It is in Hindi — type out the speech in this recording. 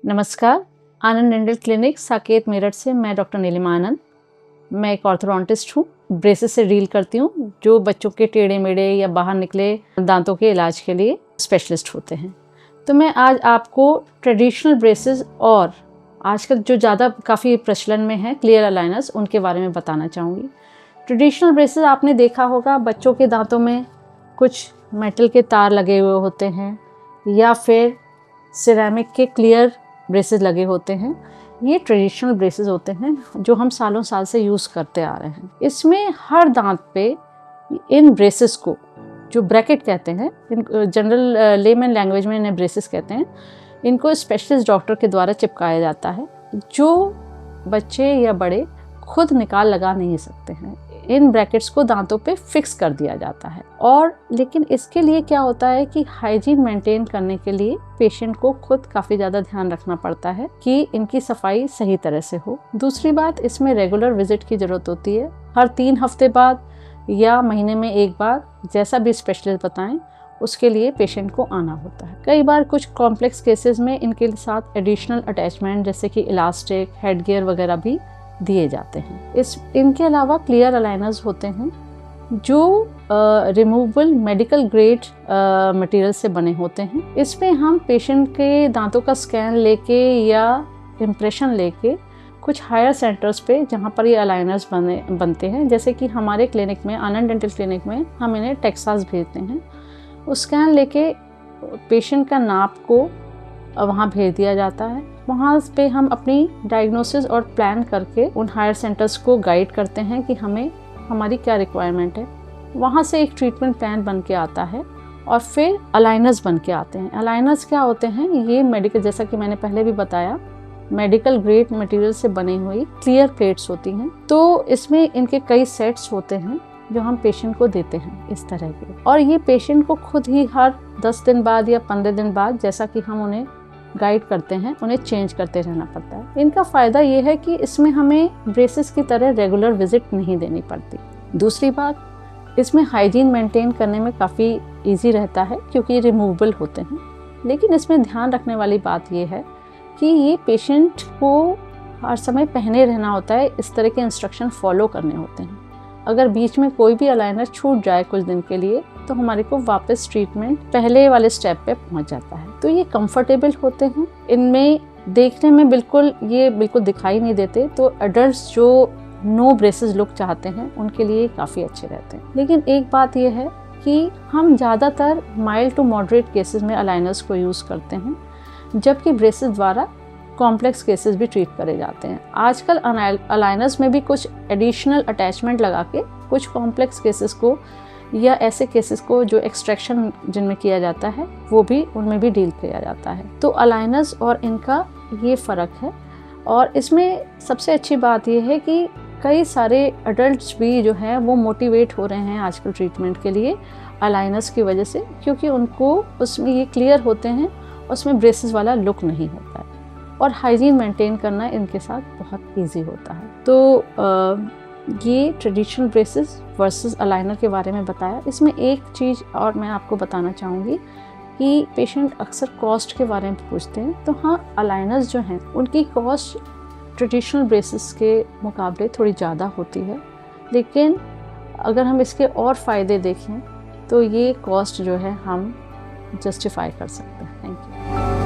नमस्कार, आनंद डेंटल क्लिनिक साकेत मेरठ से मैं डॉक्टर नीलिमा आनंद। मैं एक ऑर्थोडोंटिस्ट हूँ। ब्रेसेस से डील करती हूँ जो बच्चों के टेढ़े मेढ़े या बाहर निकले दांतों के इलाज के लिए स्पेशलिस्ट होते हैं। तो मैं आज आपको ट्रेडिशनल ब्रेसेस और आजकल जो ज़्यादा काफ़ी प्रचलन में है क्लियर अलाइनर्स, उनके बारे में बताना चाहूँगी। ट्रेडिशनल ब्रेसेस आपने देखा होगा, बच्चों के दांतों में कुछ मेटल के तार लगे हुए होते हैं या फिर सिरेमिक के क्लियर ब्रेसेस लगे होते हैं। ये ट्रेडिशनल ब्रेसेस होते हैं जो हम सालों साल से यूज़ करते आ रहे हैं। इसमें हर दांत पे इन ब्रेसेस को, जो ब्रैकेट कहते हैं, जनरल लेमन लैंग्वेज में इन्हें ब्रेसेस कहते हैं, इनको स्पेशलिस्ट डॉक्टर के द्वारा चिपकाया जाता है जो बच्चे या बड़े खुद निकाल लगा नहीं सकते हैं। इन ब्रैकेट्स को दांतों पे फिक्स कर दिया जाता है। और लेकिन इसके लिए क्या होता है कि हाइजीन मेंटेन करने के लिए पेशेंट को खुद काफ़ी ज़्यादा ध्यान रखना पड़ता है कि इनकी सफाई सही तरह से हो। दूसरी बात, इसमें रेगुलर विजिट की ज़रूरत होती है। हर 3 हफ्ते बाद या महीने में एक बार, जैसा भी स्पेशलिस्ट बताएं, उसके लिए पेशेंट को आना होता है। कई बार कुछ कॉम्प्लेक्स केसेस में इनके साथ एडिशनल अटैचमेंट जैसे कि इलास्टिक, हेड गियर वगैरह भी दिए जाते हैं। इनके अलावा क्लियर अलाइनर्स होते हैं जो रिमूवेबल मेडिकल ग्रेड मटेरियल से बने होते हैं। इसमें हम पेशेंट के दांतों का स्कैन लेके या इम्प्रेशन लेके कुछ हायर सेंटर्स पे जहाँ पर ये अलाइनर्स बनते हैं, जैसे कि हमारे क्लिनिक में, आनंद डेंटल क्लिनिक में, हम इन्हें टेक्सास भेजते हैं। उस स्कैन लेके पेशेंट का नाप को वहाँ भेज दिया जाता है। वहाँ पे हम अपनी डायग्नोसिस और प्लान करके उन हायर सेंटर्स को गाइड करते हैं कि हमारी क्या रिक्वायरमेंट है। वहाँ से एक ट्रीटमेंट प्लान बन के आता है और फिर अलाइनर्स बन के आते हैं। अलाइनर्स क्या होते हैं? ये मेडिकल, जैसा कि मैंने पहले भी बताया, मेडिकल ग्रेड मटेरियल से बनी हुई क्लियर प्लेट्स होती हैं। तो इसमें इनके कई सेट्स होते हैं जो हम पेशेंट को देते हैं इस तरह के, और ये पेशेंट को खुद ही हर 10 दिन बाद या 15 दिन बाद, जैसा कि हम उन्हें गाइड करते हैं, उन्हें चेंज करते रहना पड़ता है। इनका फ़ायदा ये है कि इसमें हमें ब्रेसेस की तरह रेगुलर विजिट नहीं देनी पड़ती। दूसरी बात, इसमें हाइजीन मेंटेन करने में काफ़ी इजी रहता है क्योंकि ये रिमूवेबल होते हैं। लेकिन इसमें ध्यान रखने वाली बात ये है कि ये पेशेंट को हर समय पहने रहना होता है, इस तरह के इंस्ट्रक्शन फॉलो करने होते हैं। अगर बीच में कोई भी अलाइनर छूट जाए कुछ दिन के लिए तो हमारे को वापस ट्रीटमेंट पहले वाले स्टेप पे पहुंच जाता है। तो ये कंफर्टेबल होते हैं, इनमें देखने में बिल्कुल दिखाई नहीं देते। तो एडल्ट्स जो नो ब्रेसेस लुक चाहते हैं उनके लिए काफ़ी अच्छे रहते हैं। लेकिन एक बात ये है कि हम ज़्यादातर माइल्ड टू मॉडरेट केसेस में अलाइनर्स को यूज़ करते हैं, जबकि ब्रेसेस द्वारा कॉम्प्लेक्स केसेस भी ट्रीट करे जाते हैं। आजकल अलाइनर्स में भी कुछ एडिशनल अटैचमेंट लगा के कुछ कॉम्प्लेक्स केसेस को या ऐसे केसेस को जो एक्सट्रैक्शन जिनमें किया जाता है, वो भी उनमें भी डील किया जाता है। तो अलाइनर्स और इनका ये फ़र्क है। और इसमें सबसे अच्छी बात ये है कि कई सारे अडल्ट्स भी जो हैं वो मोटिवेट हो रहे हैं आजकल ट्रीटमेंट के लिए अलाइनर्स की वजह से, क्योंकि उनको उसमें ये क्लियर होते हैं, उसमें ब्रेसेस वाला लुक नहीं होता है और हाइजीन मेंटेन करना इनके साथ बहुत इजी होता है। तो ये ट्रेडिशनल ब्रेसेस वर्सेस अलाइनर के बारे में बताया। इसमें एक चीज़ और मैं आपको बताना चाहूँगी कि पेशेंट अक्सर कॉस्ट के बारे में पूछते हैं। तो हाँ, अलाइनर्स जो हैं उनकी कॉस्ट ट्रेडिशनल ब्रेसेस के मुकाबले थोड़ी ज़्यादा होती है, लेकिन अगर हम इसके और फ़ायदे देखें तो ये कॉस्ट जो है हम जस्टिफाई कर सकते हैं। Thank you.